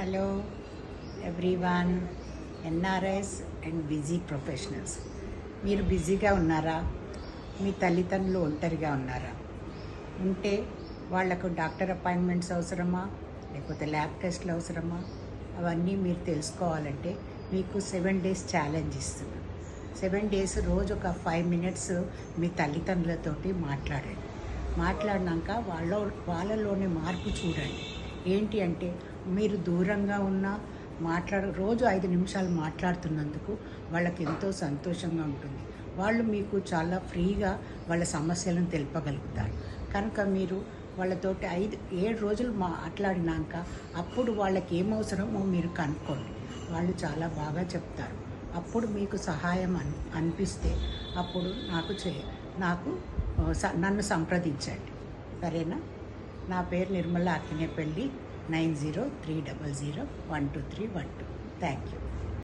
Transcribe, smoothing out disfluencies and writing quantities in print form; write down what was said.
Hello everyone, NRS and busy professionals. మీరు బిజీగా ఉన్నారా? మీ తల్లిదండ్రులు ఒంటరిగా ఉన్నారా? ఉంటే వాళ్లకు డాక్టర్ అపాయింట్మెంట్స్ అవసరమా, లేకపోతే ల్యాబ్ టెస్ట్లు అవసరమా? అవన్నీ మీరు తెలుసుకోవాలంటే మీకు 7 days ఛాలెంజ్ ఇస్తున్నాను. 7 days రోజు ఒక 5 minutes మీ తల్లిదండ్రులతోటి మాట్లాడినాక వాళ్ళలోని మార్పు చూడండి. ఏంటి అంటే, మీరు దూరంగా ఉన్న రోజు 5 నిమిషాలు మాట్లాడుతున్నందుకు వాళ్ళకి ఎంతో సంతోషంగా ఉంటుంది. వాళ్ళు మీకు చాలా ఫ్రీగా వాళ్ళ సమస్యలను తెలుపగలుగుతారు. కనుక మీరు వాళ్ళతోటి 7 రోజులు మాట్లాడినాక అప్పుడు వాళ్ళకి ఏమవసరమో మీరు కనుక్కోండి. వాళ్ళు చాలా బాగా చెప్తారు. అప్పుడు మీకు సహాయం అనిపిస్తే అప్పుడు నన్ను సంప్రదించండి. సరేనా? నా పేరు నిర్మల అక్కినేపల్లి. 9030012312. Thank you.